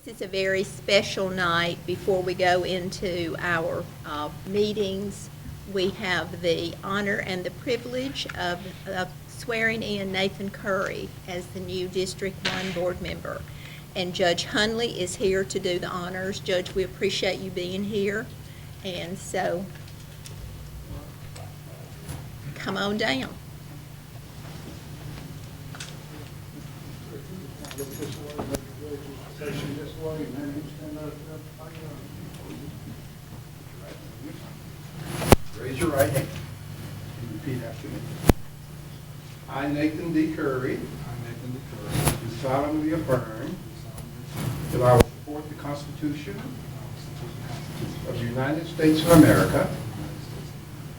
is a very special night. Before we go into our meetings, we have the honor and the privilege of swearing in Nathan Curry as the new District 1 board member. And Judge Hunley is here to do the honors. Judge, we appreciate you being here. And so, come on down. Raise your right hand and repeat after me. I, Nathan D. Curry, do solemnly affirm that I will support the Constitution of the United States of America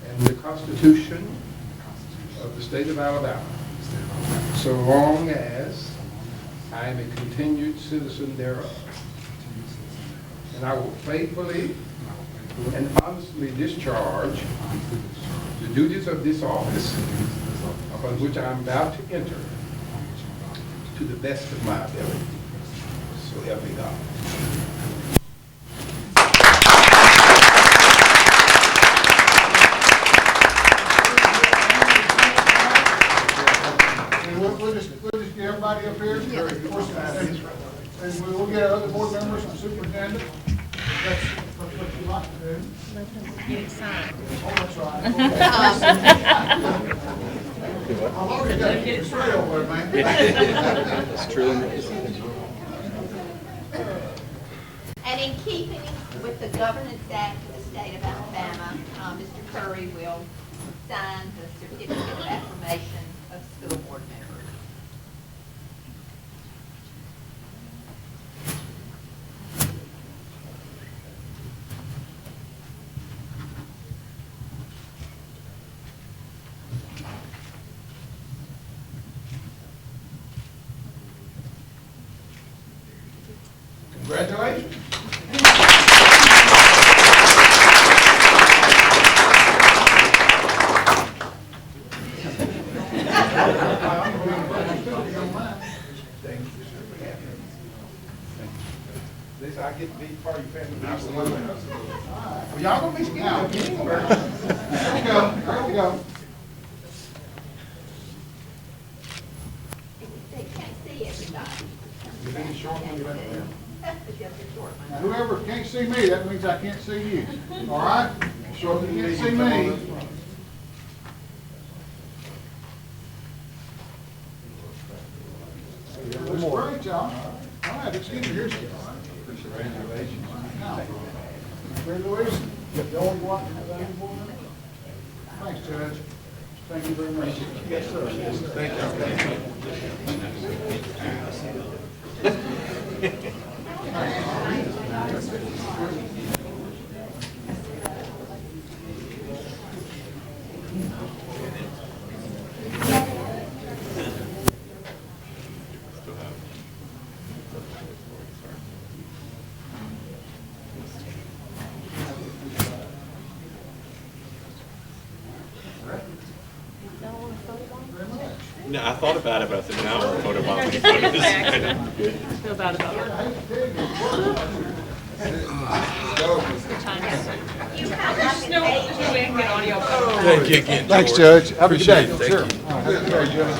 and the Constitution of the State of Alabama, so long as I am a continued citizen thereof. And I will faithfully and honestly discharge the duties of this office upon which I am about to enter to the best of my ability. So help me God. We'll just get everybody up here. And we'll get our other board members and superintendent. That's what you like to do. Let them get signed. Oh, that's right. I've already got you straight over there, man. That's true. And in keeping with the Governance Act of the State of Alabama, Mr. Curry will sign the certificate of affirmation of school board members. Congratulations. This I get to be part of your family. Well, y'all gonna be scared. There you go. There you go. They can't see everybody. You think it's short when you let it down? That's just a short one. Now, whoever can't see me, that means I can't see you. All right? So if you can't see me. That's great, y'all. All right, let's get here. Congratulations. Now, congratulations. Y'all want to have that on board? Thanks, Judge. Thank you very much. Yes, sir. Thank you. No, I thought about it, but I said, no, I won't photo bomb any photos. I feel bad about it. Thank you again, Thanks, George. Judge. Have a good day. Appreciate it. Thank you. Have a good day, Judge.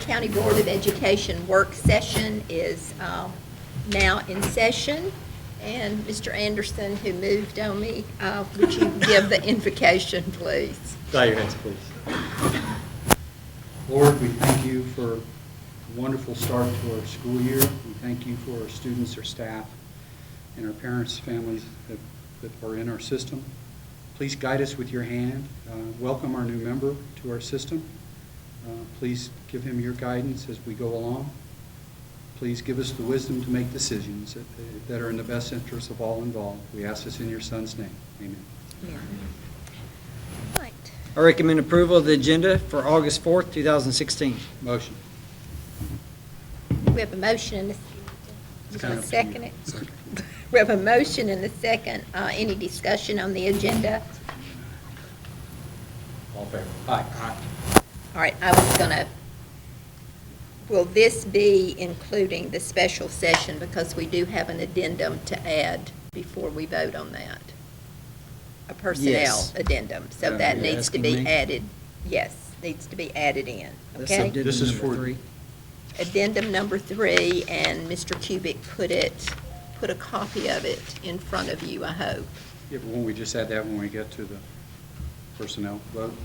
County Board of Education work session is now in session. And Mr. Anderson, who moved on me, would you give the invocation, please? Bow your heads, please. Lord, we thank you for a wonderful start to our school year. We thank you for our students, our staff, and our parents, families that are in our system. Please guide us with your hand. Welcome our new member to our system. Please give him your guidance as we go along. Please give us the wisdom to make decisions that are in the best interest of all involved. We ask this in your Son's name. Amen. Yeah. Right. I recommend approval of the agenda for August 4th, 2016. Motion. We have a motion and a, you Kind want of to second it? We have a motion and a second. Any discussion on the agenda? All in favor? Aye. All right, I was going to, will this be including the special session? Because we do have an addendum to add before we vote on that. A personnel Yes. addendum. So Are that you needs to asking be me? added. Yes, needs to be added in, That's okay? addendum This is number for- 3. Addendum number 3, and Mr. Kubik put a copy of it in front of you, I hope. Yeah, but won't we just add that when we get to the personnel vote?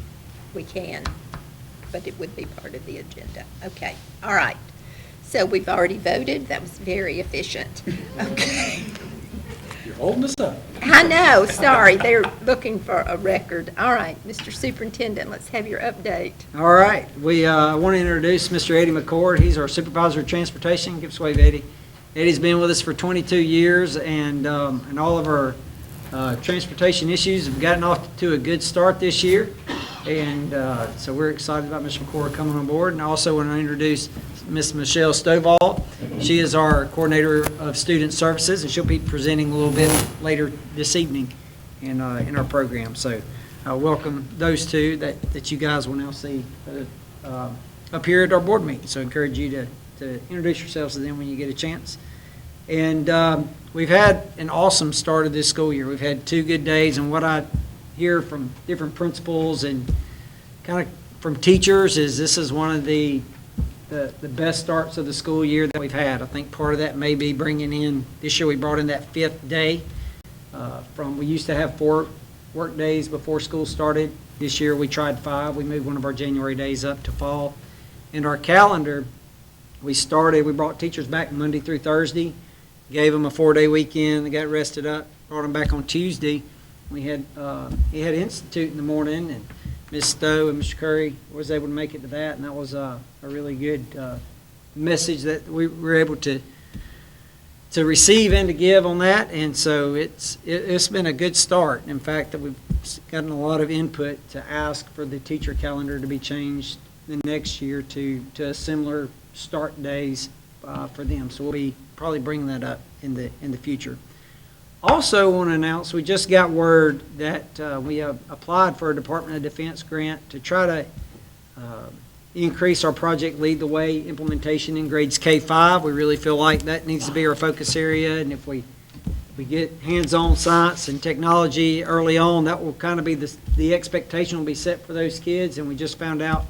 We can, but it would be part of the agenda. Okay, all right. So we've already voted. That was very efficient. Okay. You're holding us up. I know, sorry, they're looking for a record. All right, Mr. Superintendent, let's have your update. All right, we want to introduce Mr. Eddie McCord. He's our Supervisor of Transportation. Give us a wave, Eddie. Eddie's been with us for 22 years, and all of our transportation issues have gotten off to a good start this year. And so we're excited about Mr. McCord coming on board. And I also want to introduce Ms. Michelle Stovall. She is our Coordinator of Student Services, and she'll be presenting a little bit later this evening in our program. So welcome those two that you guys will now see up here at our board meeting. So I encourage you to introduce yourselves to them when you get a chance. And we've had an awesome start of this school year. We've had 2 good days, and what I hear from different principals and kind of from teachers is this is one of the best starts of the school year that we've had. I think part of that may be bringing in, this year we brought in that 5th day. We used to have 4 work days before school started. This year we tried 5. We moved one of our January days up to fall. In our calendar, we brought teachers back Monday through Thursday, gave them a 4-day weekend, they got rested up, brought them back on Tuesday. He had Institute in the morning, and Ms. Stowe and Mr. Curry was able to make it to that, and that was a really good message that we were able to receive and to give on that. And so it's been a good start. In fact, that we've gotten a lot of input to ask for the teacher calendar to be changed the next year to a similar start days for them. So we'll be probably bringing that up in the future. Also want to announce, we just got word that we have applied for a Department of Defense grant to try to increase our Project Lead the Way implementation in grades K-5. We really feel like that needs to be our focus area, and if we get hands-on science and technology early on, that will kind of be the expectation will be set for those kids. And we just found out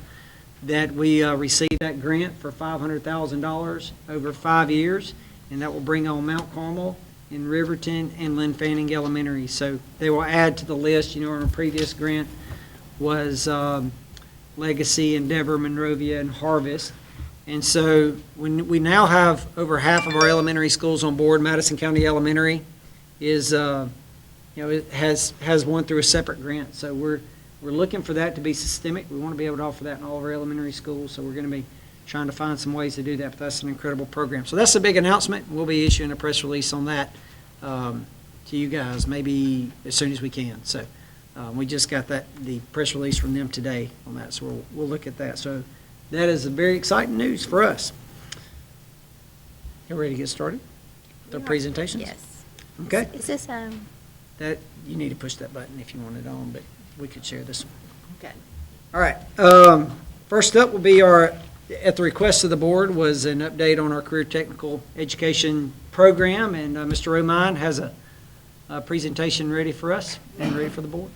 that we received that grant for $500,000 over 5 years, and that will bring on Mount Carmel in Riverton and Lynn Fanning Elementary. So they will add to the list. You know, our previous grant was Legacy, Endeavor, Monrovia, and Harvest. And so when we now have over half of our elementary schools on board, Madison County Elementary is, it has one through a separate grant. So we're looking for that to be systemic. We want to be able to offer that in all of our elementary schools. So we're going to be trying to find some ways to do that, but that's an incredible program. So that's a big announcement. We'll be issuing a press release on that to you guys maybe as soon as we can. So we just got the press release from them today on that, so we'll look at that. So that is a very exciting news for us. You ready to get started with our presentations? Yes. Okay. Is this, That you need to push that button if you want it on, but we could share this one. okay. All right. First up will be at the request of the board, was an update on our career technical education program, and Mr. Romine has a presentation ready for us and ready for the board.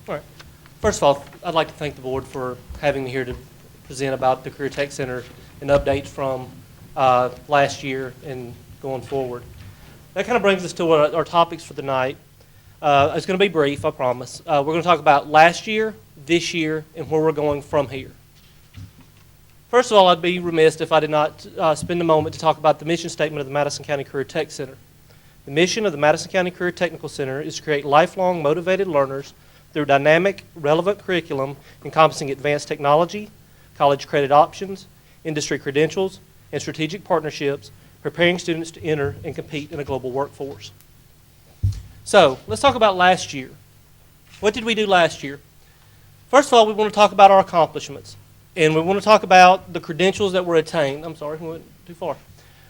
All right. First of all, I'd like to thank the board for having me here to present about the Career Tech Center and updates from last year and going forward. That kind of brings us to what our topics for the night. It's going to be brief, I promise. We're going to talk about last year, this year, and where we're going from here. First of all, I'd be remiss if I did not spend a moment to talk about the mission statement of the Madison County Career Tech Center. The mission of the Madison County Career Technical Center is to create lifelong motivated learners through dynamic, relevant curriculum encompassing advanced technology, college credit options, industry credentials, and strategic partnerships, preparing students to enter and compete in a global workforce. So, let's talk about last year. What did we do last year? First of all, we want to talk about our accomplishments. And we want to talk about the credentials that were attained. I'm sorry, we went too far.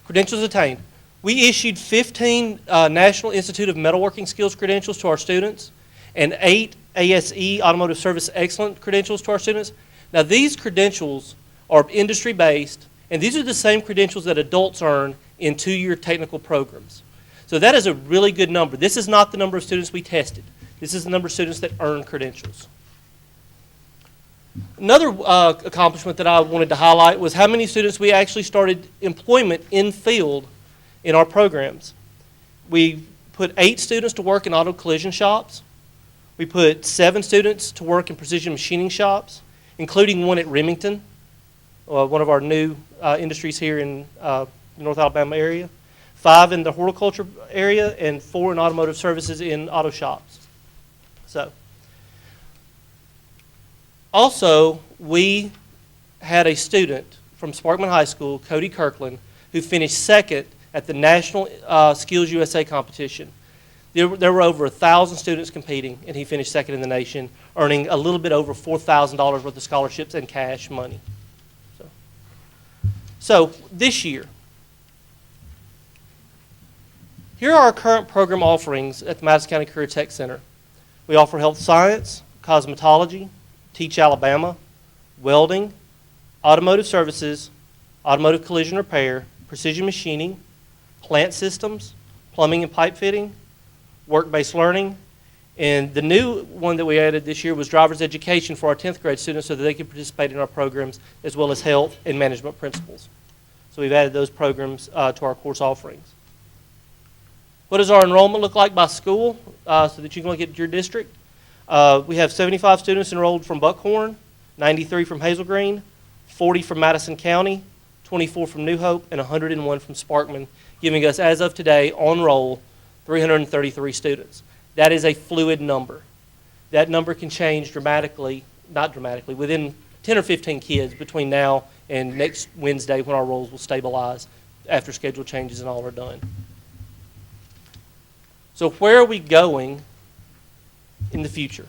Credentials attained. We issued 15 National Institute of Metalworking Skills credentials to our students and 8 ASE Automotive Service Excellence credentials to our students. Now, these credentials are industry-based, and these are the same credentials that adults earn in 2-year technical programs. So that is a really good number. This is not the number of students we tested. This is the number of students that earn credentials. Another accomplishment that I wanted to highlight was how many students we actually started employment in field in our programs. We put 8 students to work in auto collision shops. We put 7 students to work in precision machining shops, including one at Remington, one of our new industries here in the North Alabama area, 5 in the horticulture area, and 4 in automotive services in auto shops. So, also, we had a student from Sparkman High School, Cody Kirkland, who finished second at the National Skills USA competition. There were over 1,000 students competing, and he finished second in the nation, earning a little bit over $4,000 worth of scholarships and cash money. So this year, here are our current program offerings at the Madison County Career Tech Center. We offer health science, cosmetology, Teach Alabama, welding, automotive services, automotive collision repair, precision machining, plant systems, plumbing and pipe fitting, work-based learning, and the new one that we added this year was driver's education for our 10th grade students so that they can participate in our programs, as well as health and management principles. So we've added those programs to our course offerings. What does our enrollment look like by school so that you can look at your district? We have 75 students enrolled from Buckhorn, 93 from Hazel Green, 40 from Madison County, 24 from New Hope, and 101 from Sparkman, giving us, as of today, on roll, 333 students. That is a fluid number. That number can change dramatically, not dramatically, within 10 or 15 kids between now and next Wednesday when our rolls will stabilize after schedule changes and all are done. So where are we going in the future?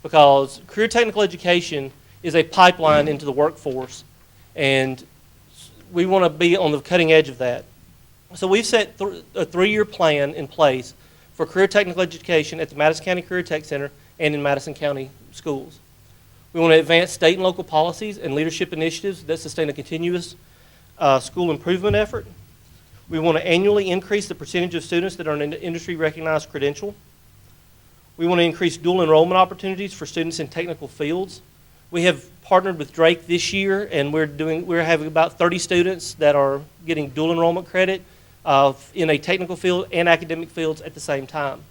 Because career technical education is a pipeline into the workforce, and we want to be on the cutting edge of that. So we've set a 3-year plan in place for career technical education at the Madison County Career Tech Center and in Madison County schools. We want to advance state and local policies and leadership initiatives that sustain a continuous school improvement effort. We want to annually increase the percentage of students that earn an industry-recognized credential. We want to increase dual enrollment opportunities for students in technical fields. We have partnered with Drake this year, and we're having about 30 students that are getting dual enrollment credit in a technical field and academic fields at the same time.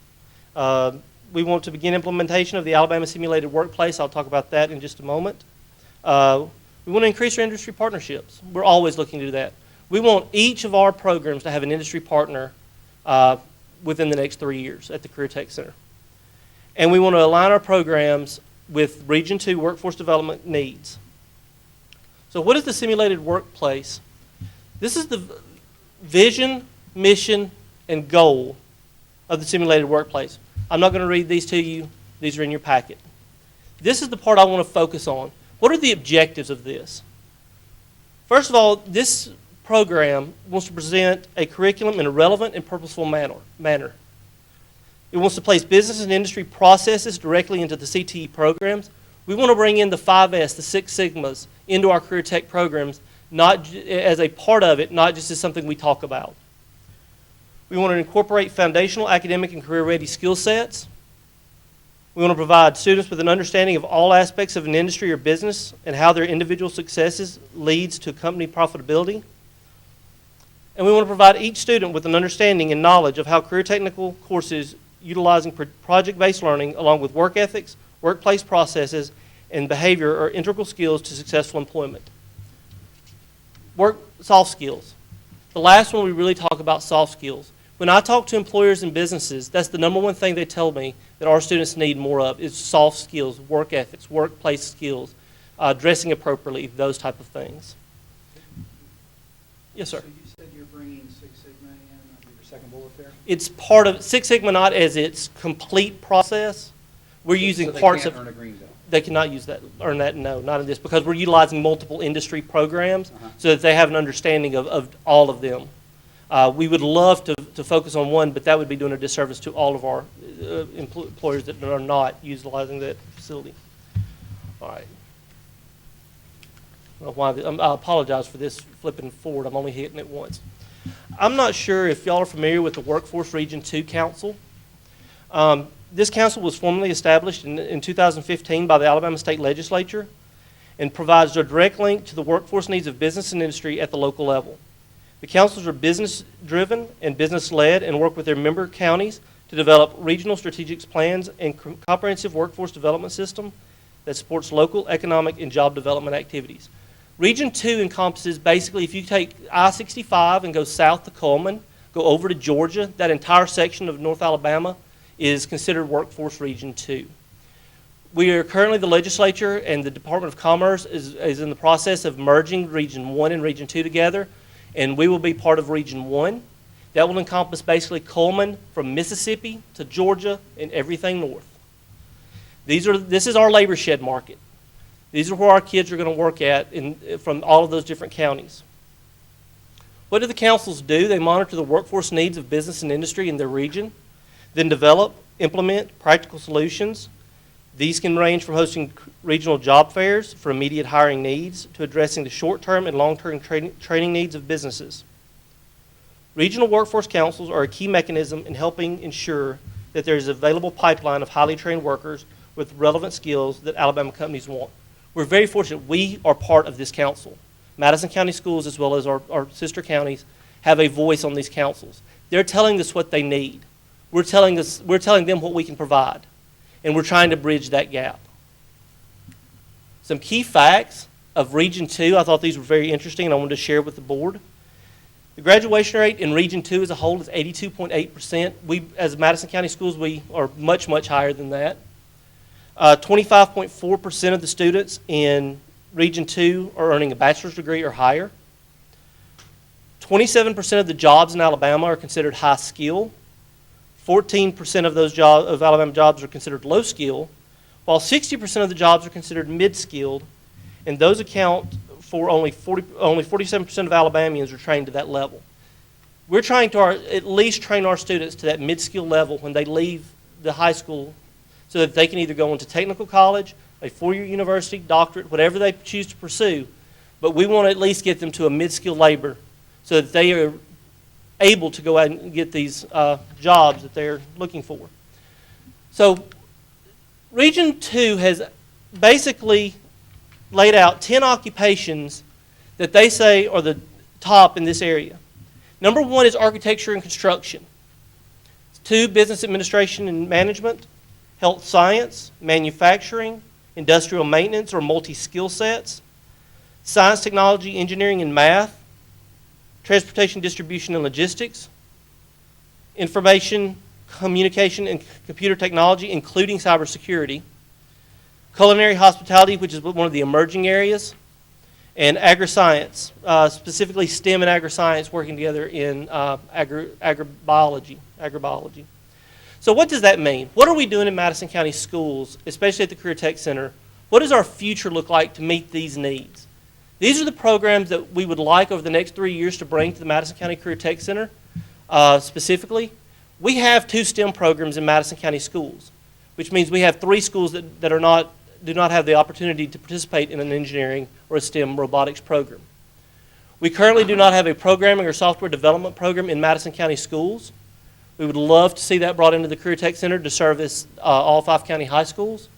We want to begin implementation of the Alabama Simulated Workplace. I'll talk about that in just a moment. We want to increase our industry partnerships. We're always looking to do that. We want each of our programs to have an industry partner within the next 3 years at the Career Tech Center. And we want to align our programs with Region 2 workforce development needs. So what is the simulated workplace? This is the vision, mission, and goal of the simulated workplace. I'm not going to read these to you. These are in your packet. This is the part I want to focus on. What are the objectives of this? First of all, this program wants to present a curriculum in a relevant and purposeful manner. It wants to place business and industry processes directly into the CTE programs. We want to bring in the 5S, the Six Sigmas, into our career tech programs, not as a part of it, not just as something we talk about. We want to incorporate foundational academic and career-ready skill sets. We want to provide students with an understanding of all aspects of an industry or business and how their individual successes leads to company profitability. And we want to provide each student with an understanding and knowledge of how career technical courses utilizing project-based learning along with work ethics, workplace processes, and behavior are integral skills to successful employment. Soft skills. The last one we really talk about soft skills. When I talk to employers and businesses, that's the number one thing they tell me that our students need more of is soft skills, work ethics, workplace skills, dressing appropriately, those type of things. Yes, sir. So you said you're bringing Six Sigma in under your second bullet there? It's part of Six Sigma, not as its complete process. We're using So parts they of. can't earn a green belt? They cannot use that, earn that, no, not in this, because we're utilizing multiple industry programs Uh-huh. so that they have an understanding of all of them. We would love to focus on one, but that would be doing a disservice to all of our employers that are not utilizing that facility. All right. I don't know why I apologize for this flipping forward. I'm only hitting it once. I'm not sure if y'all are familiar with the Workforce Region 2 Council. This council was formally established in 2015 by the Alabama State Legislature and provides a direct link to the workforce needs of business and industry at the local level. The councils are business-driven and business-led and work with their member counties to develop regional strategic plans and comprehensive workforce development system that supports local economic and job development activities. Region 2 encompasses basically, if you take I-65 and go south to Coleman, go over to Georgia, that entire section of North Alabama is considered Workforce Region 2. We are currently, the legislature and the Department of Commerce is in the process of merging Region 1 and Region 2 together, and we will be part of Region 1. That will encompass basically Coleman from Mississippi to Georgia and everything north. This is our labor shed market. These are where our kids are going to work at from all of those different counties. What do the councils do? They monitor the workforce needs of business and industry in their region, then develop, implement practical solutions. These can range from hosting regional job fairs for immediate hiring needs to addressing the short-term and long-term training needs of businesses. Regional workforce councils are a key mechanism in helping ensure that there is an available pipeline of highly trained workers with relevant skills that Alabama companies want. We're very fortunate we are part of this council. Madison County Schools, as well as our sister counties, have a voice on these councils. They're telling us what they need. We're telling them what we can provide, and we're trying to bridge that gap. Some key facts of Region 2, I thought these were very interesting, and I wanted to share with the board. The graduation rate in Region 2 as a whole is 82.8%. We, as Madison County Schools, we are much, much higher than that. 25.4% of the students in Region 2 are earning a bachelor's degree or higher. 27% of the jobs in Alabama are considered high skill. 14% of those of Alabama jobs are considered low skill, while 60% of the jobs are considered mid-skilled, and those account for only 47% of Alabamians are trained to that level. We're trying to at least train our students to that mid-skill level when they leave the high school so that they can either go into technical college, a four-year university, doctorate, whatever they choose to pursue, but we want to at least get them to a mid-skill labor so that they are able to go out and get these jobs that they're looking for. So Region 2 has basically laid out 10 occupations that they say are the top in this area. Number 1 is architecture and construction. 2, business administration and management, health science, manufacturing, industrial maintenance or multi-skill sets, science, technology, engineering, and math, transportation, distribution, and logistics, information, communication, and computer technology, including cybersecurity, culinary hospitality, which is one of the emerging areas, and agri-science, specifically STEM and agri-science working together in agribiology. So what does that mean? What are we doing in Madison County Schools, especially at the Career Tech Center? What does our future look like to meet these needs? These are the programs that we would like over the next 3 years to bring to the Madison County Career Tech Center. Specifically, we have 2 STEM programs in Madison County Schools, which means we have 3 schools that do not have the opportunity to participate in an engineering or a STEM robotics program. We currently do not have a programming or software development program in Madison County Schools. We would love to see that brought into the Career Tech Center to service all 5 county high schools.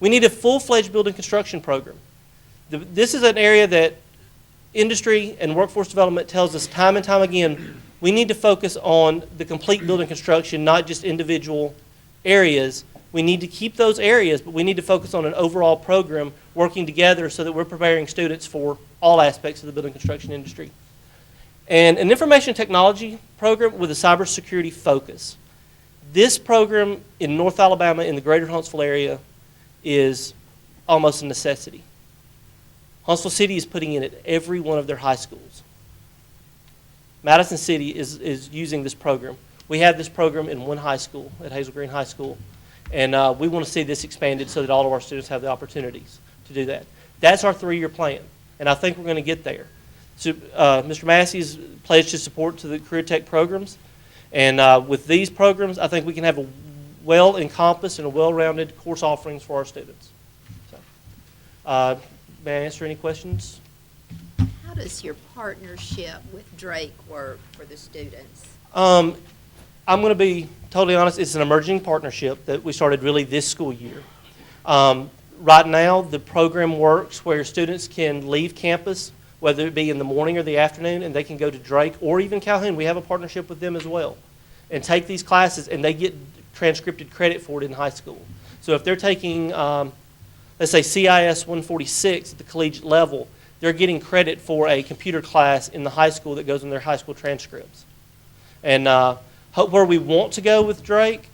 We need a full-fledged building construction program. This is an area that industry and workforce development tells us time and time again, we need to focus on the complete building construction, not just individual areas. We need to keep those areas, but we need to focus on an overall program working together so that we're preparing students for all aspects of the building construction industry. And an information technology program with a cybersecurity focus. This program in North Alabama in the greater Huntsville area is almost a necessity. Huntsville City is putting in at every one of their high schools. Madison City is using this program. We have this program in one high school, at Hazel Green High School, and we want to see this expanded so that all of our students have the opportunities to do that. That's our 3-year plan, and I think we're going to get there. So, Mr. Massey's pledged his support to the Career Tech programs, and with these programs, I think we can have a well-encompassed and a well-rounded course offerings for our students. So, may I answer any questions? How does your partnership with Drake work for the students? I'm going to be totally honest. It's an emerging partnership that we started really this school year. Right now, the program works where students can leave campus, whether it be in the morning or the afternoon, and they can go to Drake or even Calhoun. We have a partnership with them as well, and take these classes, and they get transcripted credit for it in high school. So if they're taking, let's say, CIS 146 at the collegiate level, they're getting credit for a computer class in the high school that goes in their high school transcripts. And where we want to go with Drake,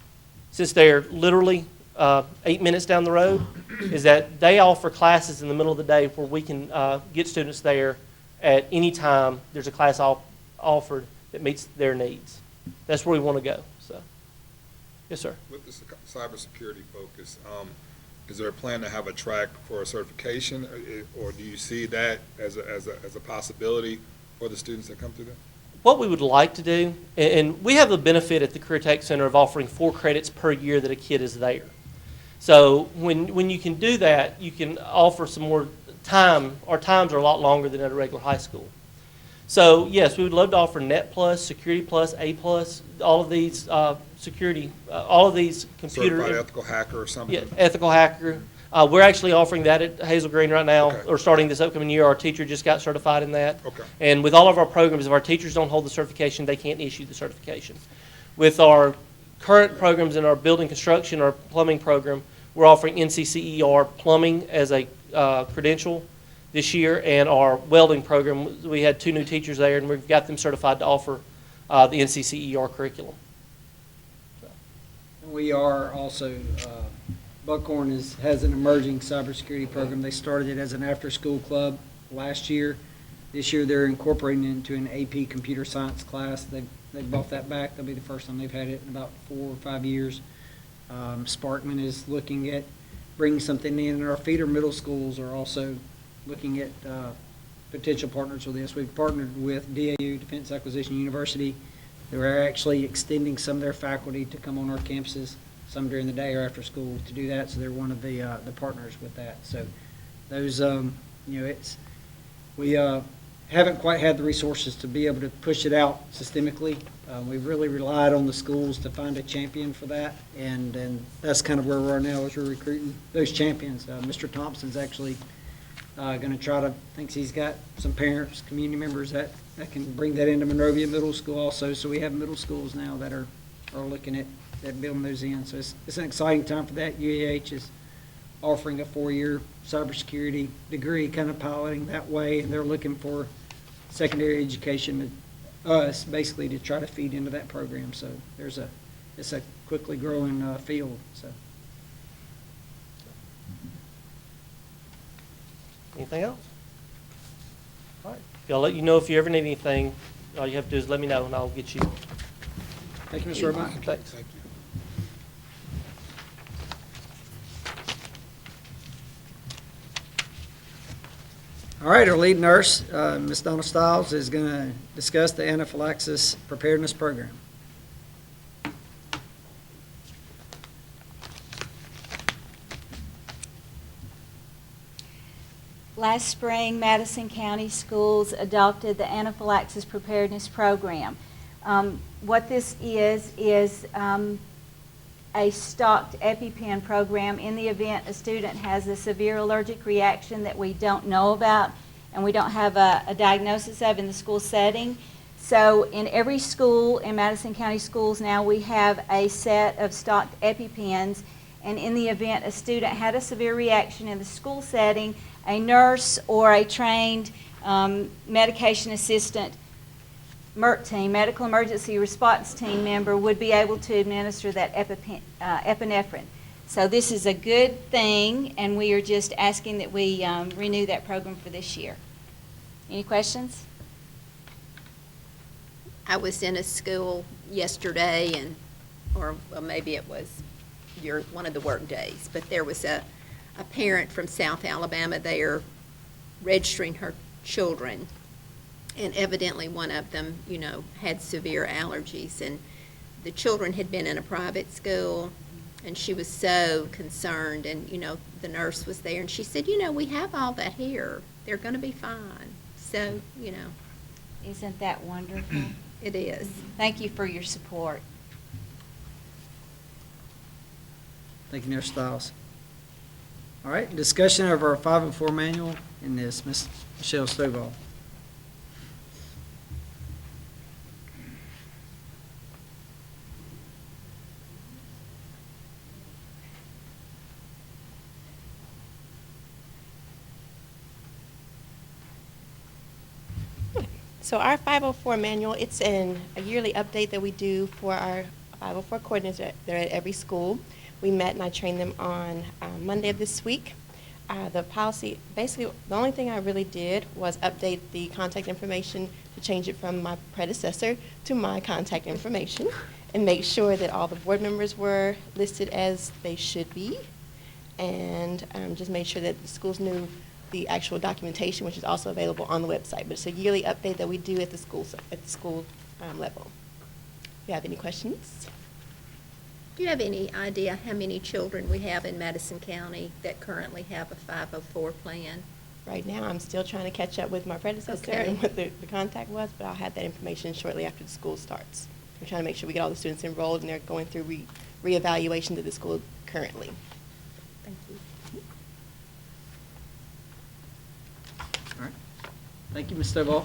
since they're literally 8 minutes down the road, is that they offer classes in the middle of the day where we can get students there at any time there's a class offered that meets their needs. That's where we want to go. So, yes, sir. With the cybersecurity focus, is there a plan to have a track for a certification, or do you see that as a possibility for the students that come through there? What we would like to do, and we have the benefit at the Career Tech Center of offering 4 credits per year that a kid is there. So when you can do that, you can offer some more time. Our times are a lot longer than at a regular high school. So yes, we would love to offer Net Plus, Security Plus, A Plus, all of these security, all of these computer. Certified ethical hacker or something? Yeah, ethical hacker. We're actually offering that at Hazel Green right now, Okay. or starting this upcoming year. Our teacher just got certified in that. Okay. And with all of our programs, if our teachers don't hold the certification, they can't issue the certification. With our current programs in our building construction, our plumbing program, we're offering NCCER plumbing as a credential this year, and our welding program, we had 2 new teachers there, and we've got them certified to offer the NCCER curriculum. We are also, Buckhorn has an emerging cybersecurity program. They started it as an after-school club last year. This year they're incorporating it into an AP computer science class. They brought that back. That'll be the first time they've had it in about 4 or 5 years. Sparkman is looking at bringing something in, and our feeder middle schools are also looking at potential partners with this. We've partnered with DAU, Defense Acquisition University. They're actually extending some of their faculty to come on our campuses, some during the day or after school, to do that. So they're one of the partners with that. So those, we haven't quite had the resources to be able to push it out systemically. We've really relied on the schools to find a champion for that, and that's kind of where we are now, is we're recruiting those champions. Mr. Thompson's actually going to try to, thinks he's got some parents, community members that can bring that into Monrovia Middle School also. So we have middle schools now that are looking at building those in. So it's an exciting time for that. UAH is offering a 4-year cybersecurity degree, kind of piloting that way, and they're looking for secondary education with us, basically, to try to feed into that program. So it's a quickly growing field. So. Anything else? All right. I'll let you know if you ever need anything. All you have to do is let me know, and I'll get you. Thank you, Mr. Robach. Thanks. Thank you. All right, our lead nurse, Ms. Donna Stiles, is going to discuss the anaphylaxis preparedness program. Last spring, Madison County Schools adopted the anaphylaxis preparedness program. What this is a stocked EpiPen program in the event a student has a severe allergic reaction that we don't know about and we don't have a diagnosis of in the school setting. So in every school, in Madison County schools now, we have a set of stocked EpiPens, and in the event a student had a severe reaction in the school setting, a nurse or a trained medication assistant MERT team, medical emergency response team member, would be able to administer that epinephrine. So this is a good thing, and we are just asking that we renew that program for this year. Any questions? I was in a school yesterday, or well, maybe it was one of the work days, but there was a parent from South Alabama there registering her children, and evidently one of them, had severe allergies, and the children had been in a private school, and she was so concerned, and, the nurse was there, and she said, we have all that here. They're going to be fine. So, Isn't that wonderful? It is. Thank you for your support. Thank you, Nurse Stiles. All right, discussion of our 5 and 4 manual in this, Ms. Michelle Stovall. So our 504 manual, it's a yearly update that we do for our 504 coordinators. They're at every school. We met and I trained them on Monday of this week. The policy, basically, the only thing I really did was update the contact information to change it from my predecessor to my contact information and make sure that all the board members were listed as they should be, and just made sure that the schools knew the actual documentation, which is also available on the website. But it's a yearly update that we do at the school level. If you have any questions? Do you have any idea how many children we have in Madison County that currently have a 504 plan? Right now, I'm still trying to catch up with my predecessor Okay. and what the contact was, but I'll have that information shortly after the school starts. We're trying to make sure we get all the students enrolled and they're going through reevaluation to the school currently. Thank you. All right. Thank you, Ms. Stovall.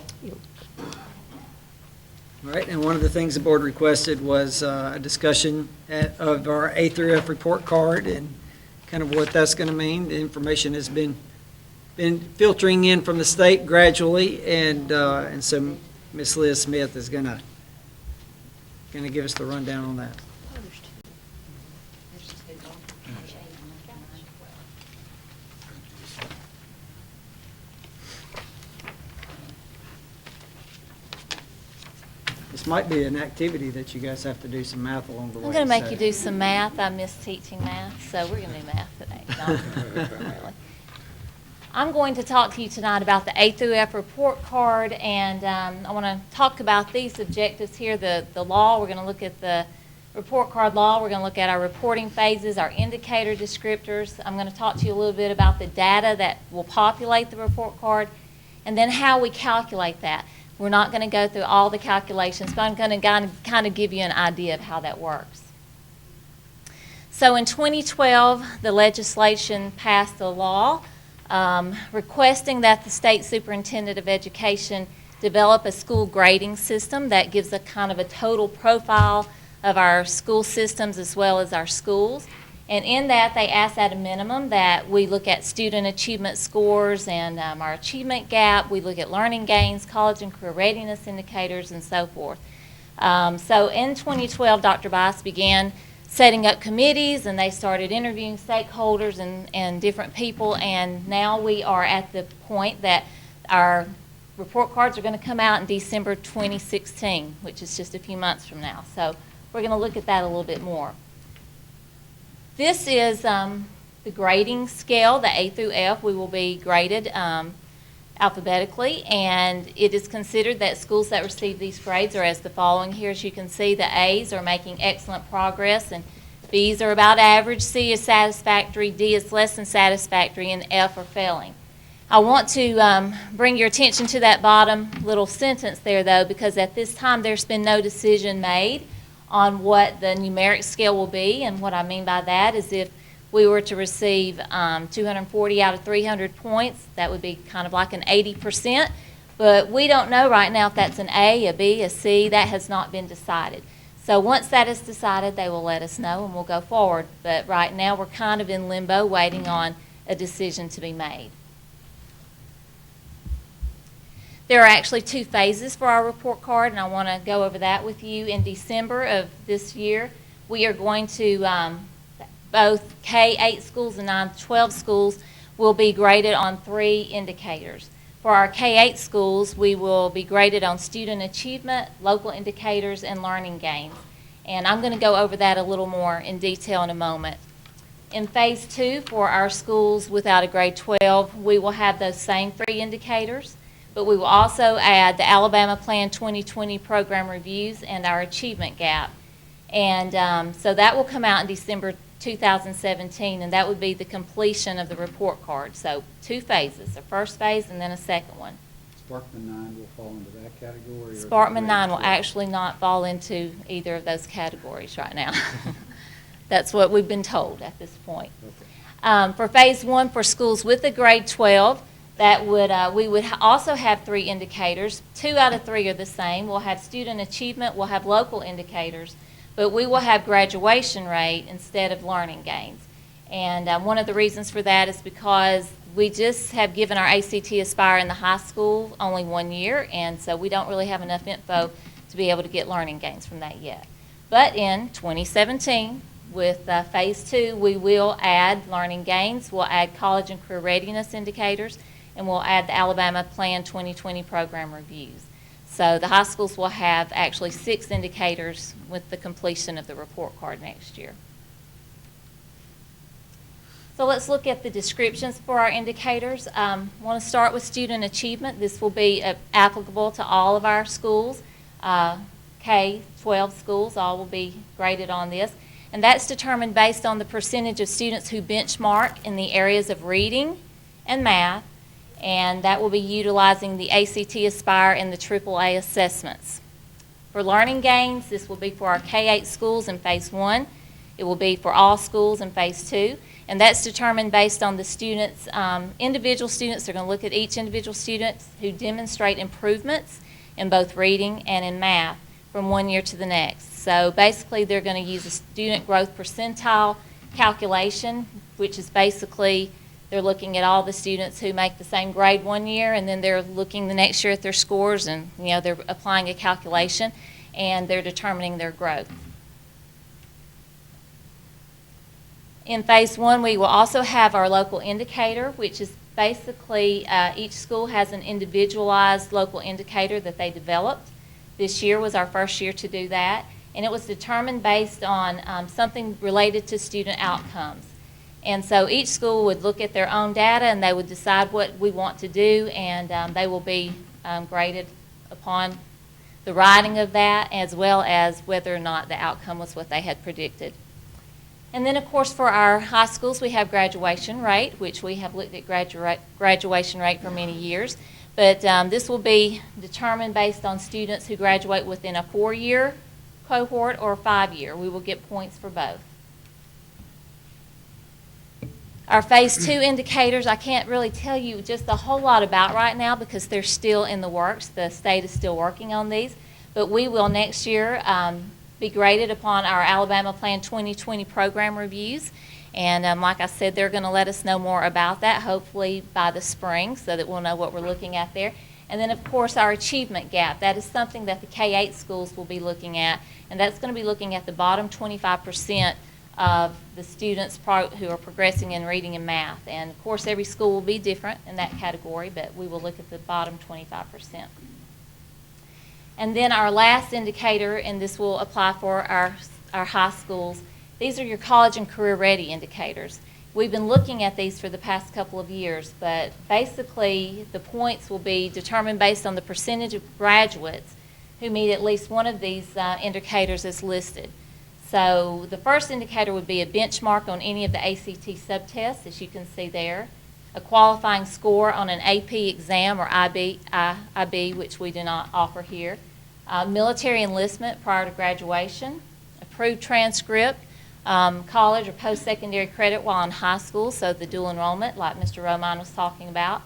All right, and one of the things the board requested was a discussion of our A through F report card and kind of what that's going to mean. The information has been filtering in from the state gradually, and so Ms. Liz Smith is going to give us the rundown on that. This might be an activity that you guys have to do some math along the way. I'm going to make so- you do some math. I miss teaching math, so we're going to do math today. No, not really. I'm going to talk to you tonight about the A through F report card, and I want to talk about these objectives here. The law, we're going to look at the report card law. We're going to look at our reporting phases, our indicator descriptors. I'm going to talk to you a little bit about the data that will populate the report card, and then how we calculate that. We're not going to go through all the calculations, but I'm going to kind of give you an idea of how that works. So in 2012, the legislation passed a law requesting that the state superintendent of education develop a school grading system that gives a kind of a total profile of our school systems as well as our schools. And in that, they ask at a minimum that we look at student achievement scores and our achievement gap. We look at learning gains, college and career readiness indicators, and so forth. So in 2012, Dr. Bice began setting up committees, and they started interviewing stakeholders and different people. And now we are at the point that our report cards are going to come out in December 2016, which is just a few months from now. So we're going to look at that a little bit more. This is the grading scale, the A through F. We will be graded alphabetically, and it is considered that schools that receive these grades are as the following here. As you can see, the A's are making excellent progress, and B's are about average, C is satisfactory, D is less than satisfactory, and F are failing. I want to bring your attention to that bottom little sentence there, though, because at this time there's been no decision made on what the numeric scale will be. And what I mean by that is if we were to receive 240 out of 300 points, that would be kind of like an 80%. But we don't know right now if that's an A, a B, a C. That has not been decided. So once that is decided, they will let us know and we'll go forward. But right now we're kind of in limbo waiting on a decision to be made. There are actually 2 phases for our report card, and I want to go over that with you. In December of this year, we are going to, both K-8 schools and 9-12 schools will be graded on 3 indicators. For our K-8 schools, we will be graded on student achievement, local indicators, and learning gains. And I'm going to go over that a little more in detail in a moment. In Phase 2, for our schools without a grade 12, we will have those same 3 indicators, but we will also add the Alabama Plan 2020 program reviews and our achievement gap. And so that will come out in December 2017, and that would be the completion of the report card. So 2 phases, a first phase and then a second one. Sparkman 9 will fall into that category? Or Sparkman 9 will actually not fall into either of those categories right now. That's what we've been told at this point. Okay. For Phase 1, for schools with a grade 12, that would we would also have 3 indicators. 2 out of 3 are the same. We'll have student achievement, we'll have local indicators, but we will have graduation rate instead of learning gains. And one of the reasons for that is because we just have given our ACT Aspire in the high school only 1 year, and so we don't really have enough info to be able to get learning gains from that yet. But in 2017, with Phase 2, we will add learning gains, we'll add college and career readiness indicators, and we'll add the Alabama Plan 2020 program reviews. So the high schools will have actually 6 indicators with the completion of the report card next year. So let's look at the descriptions for our indicators. I want to start with student achievement. This will be applicable to all of our schools. K-12 schools, all will be graded on this. And that's determined based on the percentage of students who benchmark in the areas of reading and math, and that will be utilizing the ACT Aspire and the AAA assessments. For learning gains, this will be for our K-8 schools in Phase 1. It will be for all schools in Phase 2, and that's determined based on the students, individual students. They're going to look at each individual student who demonstrate improvements in both reading and in math from 1 year to the next. So basically, they're going to use a student growth percentile calculation, which is basically they're looking at all the students who make the same grade 1 year, and then they're looking the next year at their scores, and they're applying a calculation, and they're determining their growth. In Phase 1, we will also have our local indicator, which is basically each school has an individualized local indicator that they developed. This year was our first year to do that, and it was determined based on something related to student outcomes. And so each school would look at their own data and they would decide what we want to do, and they will be graded upon the writing of that as well as whether or not the outcome was what they had predicted. And then, of course, for our high schools, we have graduation rate, which we have looked at graduation rate for many years. But this will be determined based on students who graduate within a 4-year cohort or a 5-year. We will get points for both. Our Phase 2 indicators, I can't really tell you just a whole lot about right now because they're still in the works. The state is still working on these. But we will next year be graded upon our Alabama Plan 2020 program reviews. And like I said, they're going to let us know more about that, hopefully by the spring, so that we'll know what we're looking at there. And then, of course, our achievement gap. That is something that the K-8 schools will be looking at, and that's going to be looking at the bottom 25% of the students who are progressing in reading and math. And, of course, every school will be different in that category, but we will look at the bottom 25%. And then our last indicator, and this will apply for our high schools, these are your college and career ready indicators. We've been looking at these for the past couple of years, but basically the points will be determined based on the percentage of graduates who meet at least one of these indicators as listed. So the first indicator would be a benchmark on any of the ACT subtests, as you can see there. a qualifying score on an AP exam or IB, which we do not offer here, military enlistment prior to graduation, approved transcript, college or post-secondary credit while in high school, so the dual enrollment like Mr. Romine was talking about.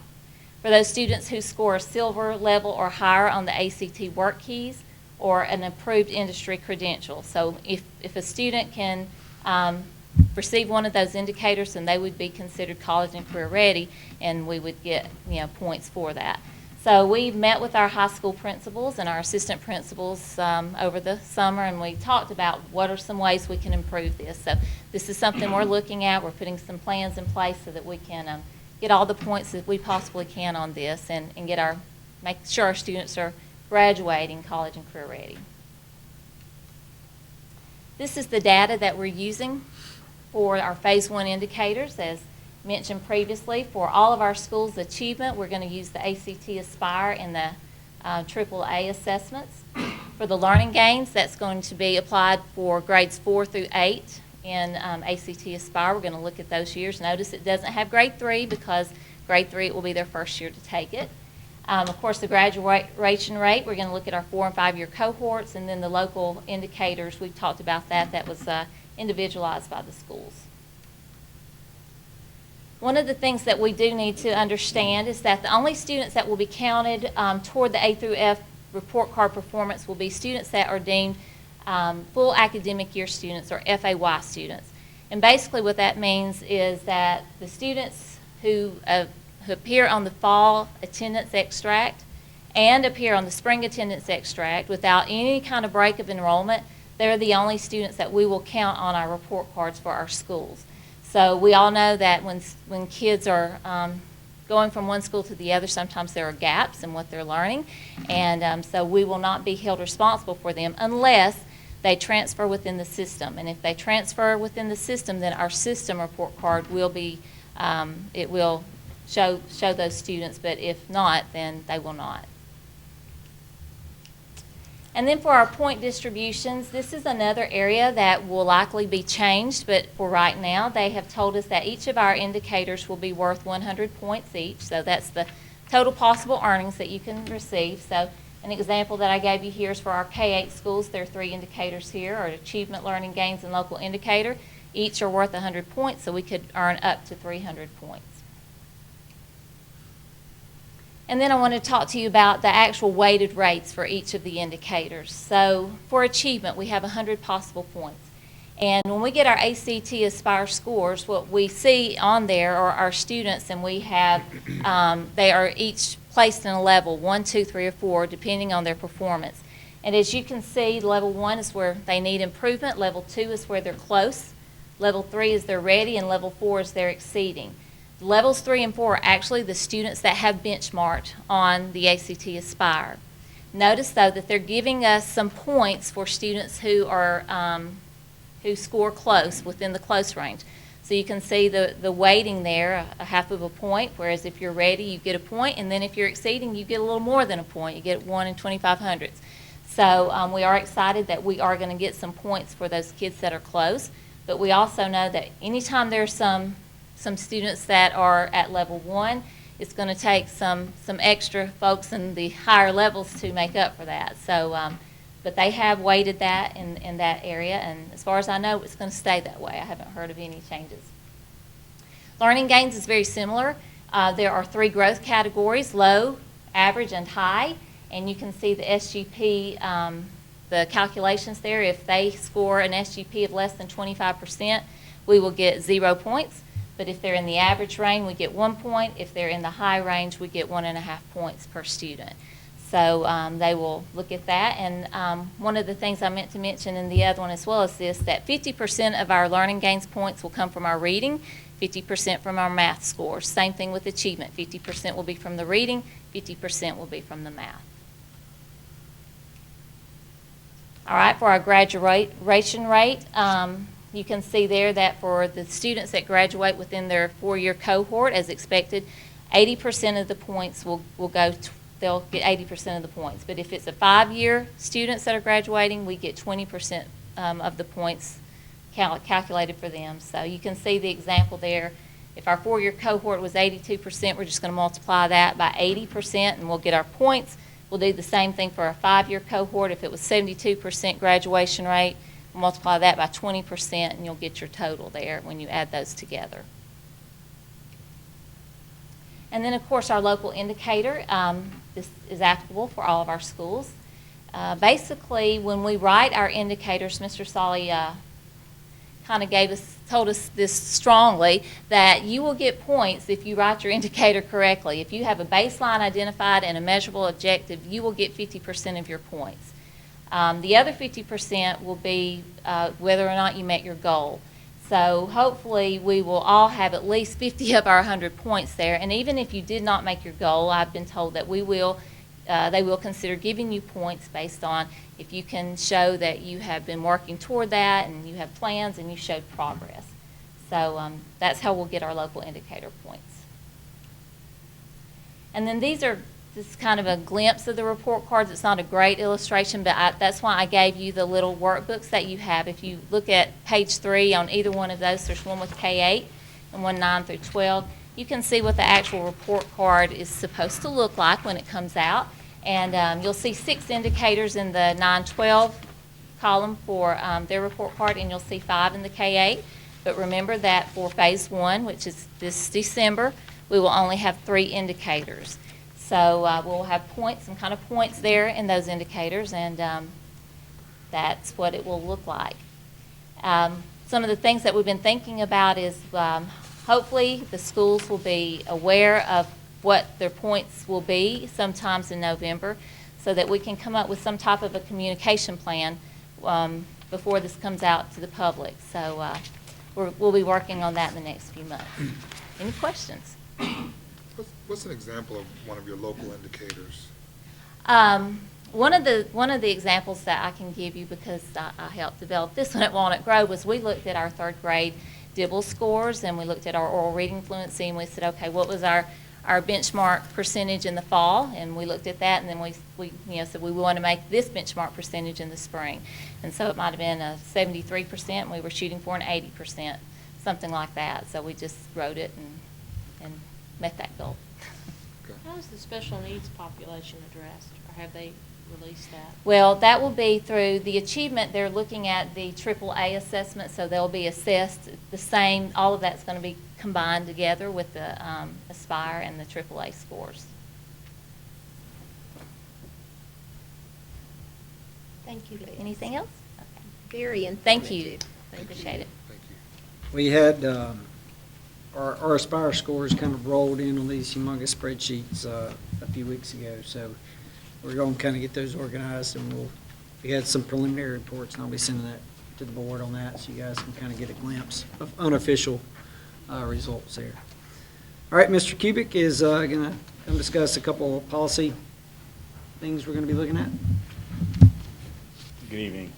For those students who score a silver level or higher on the ACT work keys, or an approved industry credential. So if a student can receive one of those indicators, then they would be considered college and career ready, and we would get points for that. So we met with our high school principals and our assistant principals over the summer, and we talked about what are some ways we can improve this. So this is something we're looking at. We're putting some plans in place so that we can get all the points that we possibly can on this, and make sure our students are graduating college and career ready. This is the data that we're using for our Phase 1 indicators. As mentioned previously, for all of our schools' achievement, we're going to use the ACT Aspire and the AAA assessments. For the learning gains, that's going to be applied for grades 4 through 8 in ACT Aspire. We're going to look at those years. Notice it doesn't have grade 3 because grade 3 it will be their first year to take it. Of course, the graduation rate, we're going to look at our 4- and 5-year cohorts, and then the local indicators, we've talked about that. That was individualized by the schools. One of the things that we do need to understand is that the only students that will be counted toward the A through F report card performance will be students that are deemed full academic year students, or FAY students. And basically what that means is that the students who appear on the fall attendance extract and appear on the spring attendance extract without any kind of break of enrollment, they're the only students that we will count on our report cards for our schools. So we all know that when kids are going from one school to the other, sometimes there are gaps in what they're learning, and so we will not be held responsible for them unless they transfer within the system. And if they transfer within the system, then our system report card will be, it will show those students, but if not, then they will not. And then for our point distributions, this is another area that will likely be changed, but for right now, they have told us that each of our indicators will be worth 100 points each, so that's the total possible earnings that you can receive. So an example that I gave you here is for our K-8 schools. There are 3 indicators here, or achievement, learning gains, and local indicator. Each are worth 100 points, so we could earn up to 300 points. And then I want to talk to you about the actual weighted rates for each of the indicators. So for achievement, we have 100 possible points. And when we get our ACT Aspire scores, what we see on there are our students, and we have, they are each placed in a level, 1, 2, 3, or 4, depending on their performance. And as you can see, level 1 is where they need improvement, level 2 is where they're close, level 3 is they're ready, and level 4 is they're exceeding. Levels 3 and 4 are actually the students that have benchmarked on the ACT Aspire. Notice, though, that they're giving us some points for students who are who score close, within the close range. So you can see the weighting there, a half of a point, whereas if you're ready, you get a point, and then if you're exceeding, you get a little more than a point. You get 1 and 25 hundredths. So we are excited that we are going to get some points for those kids that are close, but we also know that anytime there's some students that are at level 1, it's going to take some extra folks in the higher levels to make up for that. So, but they have weighted that in that area, and as far as I know, it's going to stay that way. I haven't heard of any changes. Learning gains is very similar. There are 3 growth categories: low, average, and high, and you can see the SGP, the calculations there. If they score an SGP of less than 25%, we will get 0 points. But if they're in the average range, we get 1 point. If they're in the high range, we get 1.5 points per student. So they will look at that. And one of the things I meant to mention in the other one as well is this, that 50% of our learning gains points will come from our reading, 50% from our math scores. Same thing with achievement. 50% will be from the reading, 50% will be from the math. All right, for our graduation rate, you can see there that for the students that graduate within their 4-year cohort, as expected, 80% of the points will go, they'll get 80% of the points. But if it's a 5-year students that are graduating, we get 20% of the points calculated for them. So you can see the example there If our 4-year cohort was 82%, we're just going to multiply that by 80% and we'll get our points. We'll do the same thing for our 5-year cohort. If it was 72% graduation rate, we'll multiply that by 20% and you'll get your total there when you add those together. And then, of course, our local indicator. This is applicable for all of our schools. Basically, when we write our indicators, Mr. Solly kind of told us this strongly, that you will get points if you write your indicator correctly. If you have a baseline identified and a measurable objective, you will get 50% of your points. The other 50% will be whether or not you met your goal. So hopefully we will all have at least 50 of our 100 points there. And even if you did not make your goal, I've been told that they will consider giving you points based on if you can show that you have been working toward that and you have plans and you showed progress. So that's how we'll get our local indicator points. And then these are just kind of a glimpse of the report cards. It's not a great illustration, but that's why I gave you the little workbooks that you have. If you look at page 3 on either one of those, there's one with K-8 and one 9 through 12. You can see what the actual report card is supposed to look like when it comes out. And you'll see 6 indicators in the 9-12 column for their report card, and you'll see 5 in the K-8. But remember that for phase 1, which is this December, we will only have 3 indicators. So we'll have points, some kind of points there in those indicators, and that's what it will look like. Some of the things that we've been thinking about is hopefully the schools will be aware of what their points will be sometimes in November so that we can come up with some type of a communication plan before this comes out to the public. So we'll be working on that in the next few months. Any questions? What's an example of one of your local indicators? One of the examples that I can give you, because I helped develop this one at Walnut Grove, was we looked at our 3rd grade Dibble scores and we looked at our oral reading fluency and we said, okay, what was our benchmark percentage in the fall? And we looked at that and then we said we want to make this benchmark percentage in the spring. And so it might have been a 73% and we were shooting for an 80%, something like that. So we just wrote it and met that goal. How is the special needs population addressed, or have they released that? Well, that will be through the achievement. They're looking at the AAA assessment, so they'll be assessed the same. All of that's going to be combined together with the Aspire and the AAA scores. Thank you, ladies. Anything else? Okay. Very Thank you. informative. Appreciate it. Thank you. We had our Aspire scores kind of rolled in on these humongous spreadsheets a few weeks ago, so we're going to kind of get those organized, and we had some preliminary reports, and I'll be sending that to the board on that, so you guys can kind of get a glimpse of unofficial results there. All right, Mr. Kubik is going to come discuss a couple of policy things we're going to be looking at. Good evening.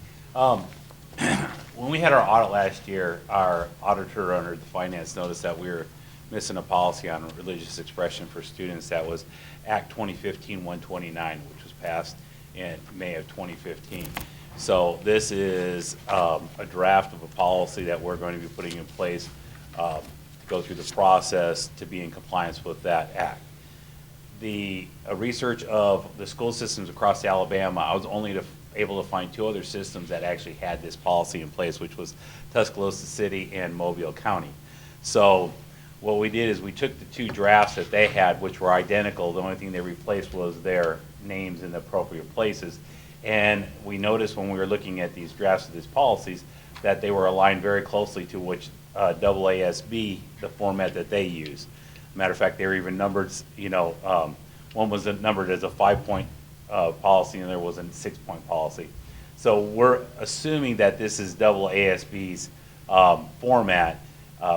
When we had our audit last year, our auditor under the finance noticed that we were missing a policy on religious expression for students. That was Act 2015-129, which was passed in May of 2015. So this is a draft of a policy that we're going to be putting in place to go through the process to be in compliance with that act. The research of the school systems across Alabama, I was only able to find 2 other systems that actually had this policy in place, which was Tuscaloosa City and Mobile County. So what we did is we took the 2 drafts that they had, which were identical. The only thing they replaced was their names in the appropriate places. And we noticed when we were looking at these drafts of these policies that they were aligned very closely to which AASB, the format that they use. Matter of fact, they were even numbered, one was numbered as a 5-point policy and there was a 6-point policy. So we're assuming that this is AASB's format.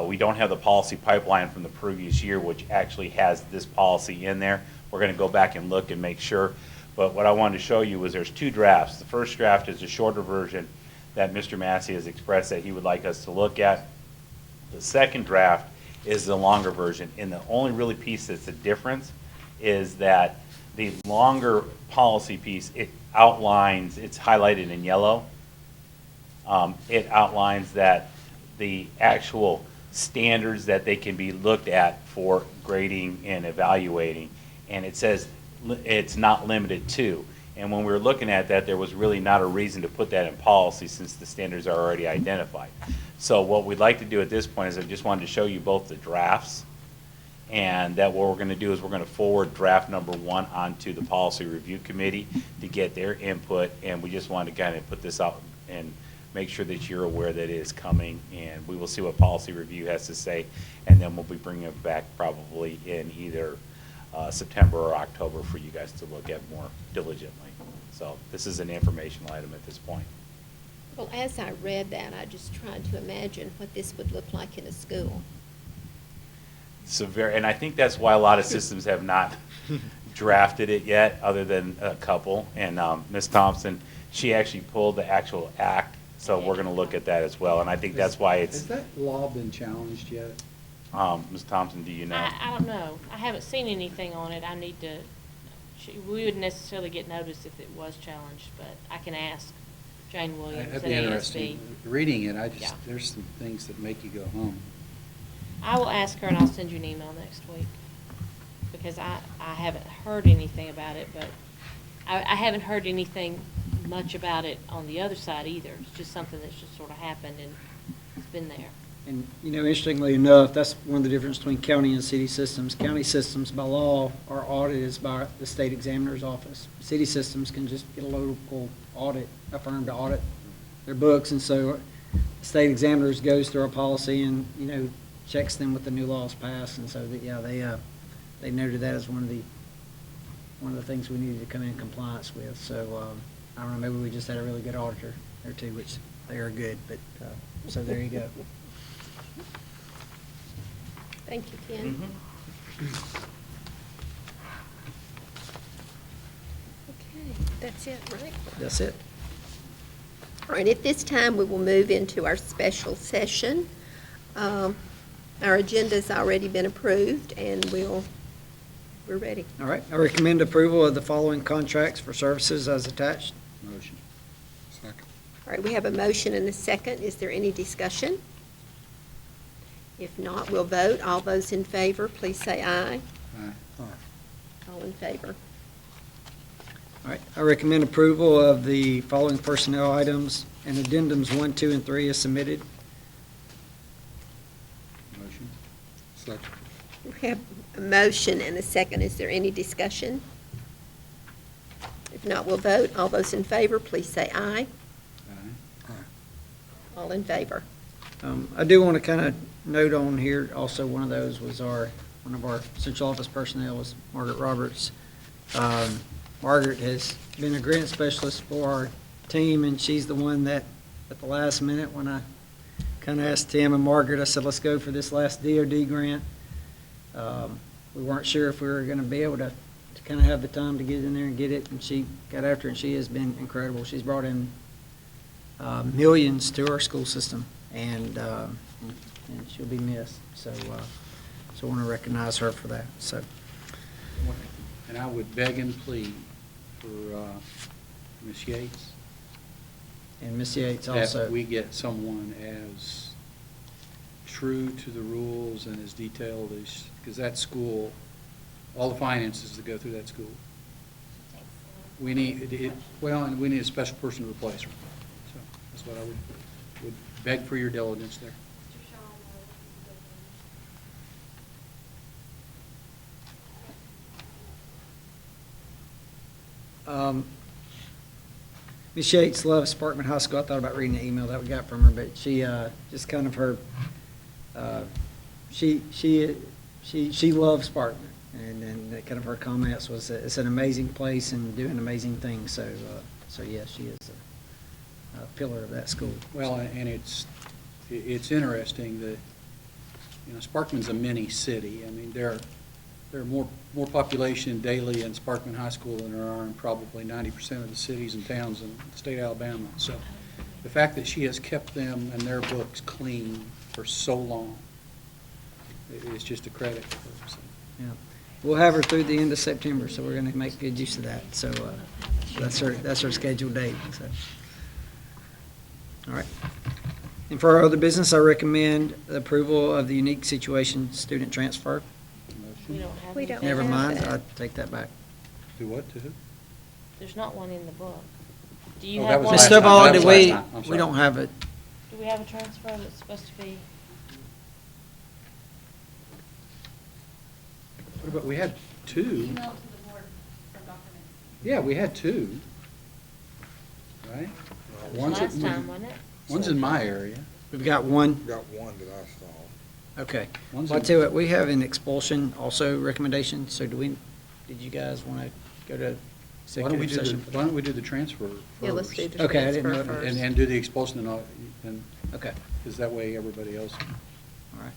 We don't have the policy pipeline from the previous year, which actually has this policy in there. We're going to go back and look and make sure. But what I wanted to show you was there's 2 drafts. The first draft is a shorter version that Mr. Massey has expressed that he would like us to look at. The second draft is the longer version, and the only really piece that's a difference is that the longer policy piece, it outlines, it's highlighted in yellow. It outlines that the actual standards that they can be looked at for grading and evaluating. And it says it's not limited to. And when we were looking at that, there was really not a reason to put that in policy since the standards are already identified. So what we'd like to do at this point is I just wanted to show you both the drafts, and that what we're going to do is we're going to forward draft number 1 onto the policy review committee to get their input, and we just wanted to kind of put this out and make sure that you're aware that it is coming, and we will see what policy review has to say, and then we'll be bringing it back probably in either September or October for you guys to look at more diligently. So this is an informational item at this point. Well, as I read that, I just tried to imagine what this would look like in a school. And I think that's why a lot of systems have not drafted it yet, other than a couple. And Ms. Thompson, she actually pulled the actual act, so we're going to look at that as well. And I think that's why it's. Has that law been challenged yet? Ms. Thompson, do you know? I don't know. I haven't seen anything on it. I need to, we wouldn't necessarily get notice if it was challenged, but I can ask Jane Williams That'd at be ASB. interesting. Reading it, Yeah. there's some things that make you go home. I will ask her and I'll send you an email next week, because I haven't heard anything about it, but I haven't heard anything much about it on the other side either. It's just something that's just sort of happened and it's been there. And, you know, interestingly enough, that's one of the differences between county and city systems. County systems, by law, are audited by the state examiner's office. City systems can just get a local audit, a firm to audit their books, and so the state examiners goes through our policy and, you know, checks them with the new laws passed, and so that, yeah, they noted that as one of the things we needed to come in compliance with. So I don't know, maybe we just had a really good auditor there too, which they are good, but so there you go. Thank you, Ken. Okay, that's it, right? That's it. All right, at this time, we will move into our special session. Our agenda's already been approved, and we're ready. All right, I recommend approval of the following contracts for services as attached. Motion. Second. All right, we have a motion and a second. Is there any discussion? If not, we'll vote. All those in favor, please say aye. Aye. All in favor. All right, I recommend approval of the following personnel items and addendums 1, 2, and 3 as submitted. Motion. Second. We have a motion and a second. Is there any discussion? If not, we'll vote. All those in favor, please say aye. Aye. All in favor. I do want to kind of note on here, also one of those was one of our central office personnel was Margaret Roberts. Margaret has been a grant specialist for our team, and she's the one that, at the last minute, when I kind of asked Tim and Margaret, I said, let's go for this last DOD grant. We weren't sure if we were going to be able to kind of have the time to get in there and get it, and she got after it, and she has been incredible. She's brought in millions to our school system, and she'll be missed. So I want to recognize her for that. So, And I would beg and plead for Ms. Yates and Miss Yates also. that we get someone as true to the rules and as detailed as, because that school, all the finances that go through that school, we need, and we need a special person to replace her. So that's what I would beg for your diligence there. Ms. Yates loves Sparkman High School. I thought about reading the email that we got from her, but she just kind of her she loves Sparkman, and that kind of her comments was that it's an amazing place and doing amazing things. So yes, she is a pillar of that school. Well, and it's interesting that, you know, Sparkman's a mini city. I mean, there are more population daily in Sparkman High School than there are in probably 90% of the cities and towns in the state of Alabama. So the fact that she has kept them and their books clean for so long is just a credit to her. So. Yeah, we'll have her through the end of September, so we're going to make good use of that. So that's her scheduled date. So. All right. And for our other business, I recommend the approval of the unique situation student transfer. We don't have We don't anything. Never have mind, that. I take that back. Do what, to who? There's not one in the book. Do you Oh, have that was one? last Ms. time. Stovall, That do was we, last time. I'm we sorry. don't have it. Do we have a transfer that's supposed to be? What about, we had two. Yeah, we had two. Right? One's at- Last time, wasn't it? One's in my area. We've got one. Got one that I saw. Okay. One's Well, I in- tell you what, we have an expulsion also recommendation, so did you guys want to go to Why don't we executive do the, session? why don't we do the transfer Yeah, let's do first? the Okay, I didn't transfer know that. first. And do the expulsion and all, and, Okay, is that way everybody else? all right.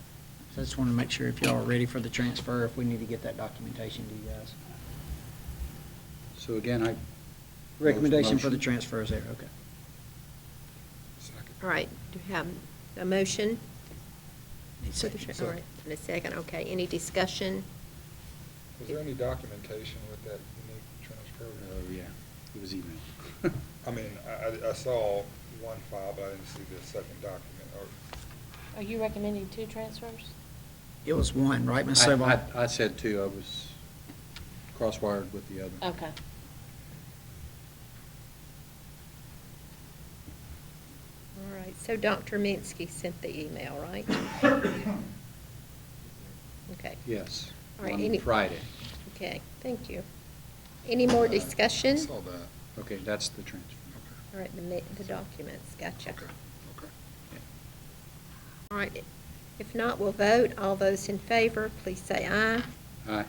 So I just want to make sure if y'all are ready for the transfer, if we need to get that documentation to you guys. So again, I. Recommendation for the Motion. transfer is there, okay. Second. All right, do you have a motion? Need For the second. All right, in a second, okay. Any discussion? Was there any documentation with that unique transfer? Oh, yeah, it was emailed. I mean, I saw one file, but I didn't see the second document, or, Are you recommending two transfers? It was one, right, Ms. Stovall? I said two, I was crosswired with the other. Okay. All right, so Dr. Minsky sent the email, right? Okay, Yes, All right, on any- Friday. okay, thank you. Any more I discussion? saw that. Okay, that's the transfer. All right, the documents, gotcha. Okay, okay. All right, if not, we'll vote. All those in favor, please say aye. Aye.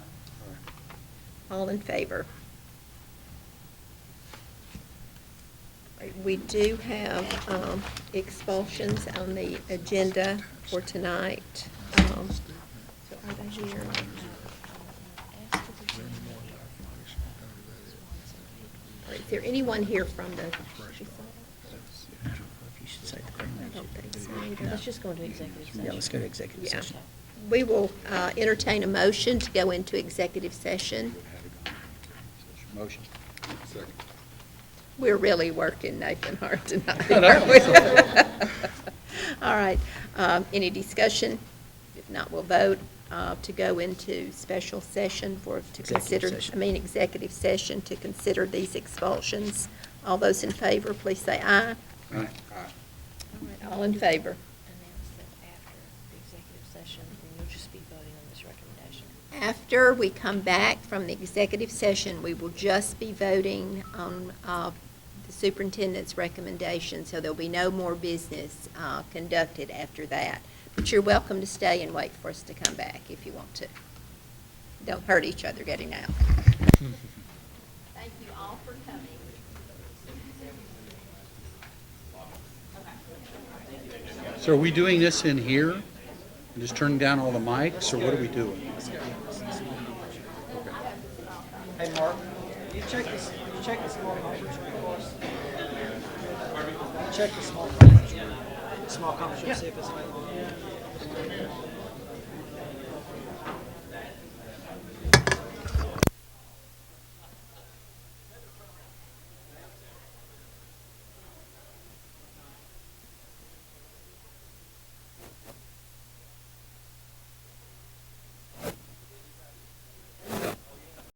All in favor. Right, we do have expulsions on the agenda for tonight. So are they here? All right, is there anyone here from the? You should say the I don't think so either. Let's just go into executive session. Yeah, let's go to executive Yeah. session. We will entertain a motion to go into executive session. Motion. Second. We're really working Nathan hard tonight, aren't we? All right, any discussion? If not, we'll vote to go into special session to consider, executive session to consider these expulsions. All those in favor, please say aye. Aye. Aye. All right, all in favor. Announce that after the executive session, then you'll just be voting on this recommendation. After we come back from the executive session, we will just be voting on the superintendent's recommendation, so there'll be no more business conducted after that. But you're welcome to stay and wait for us to come back if you want to. Don't hurt each other getting out. Thank you all for coming. So are we doing this in here? And just turning down all the mics, or what are we doing? Hey, Mark, you check the small conference room for us? Check the small conference room, see if it's available.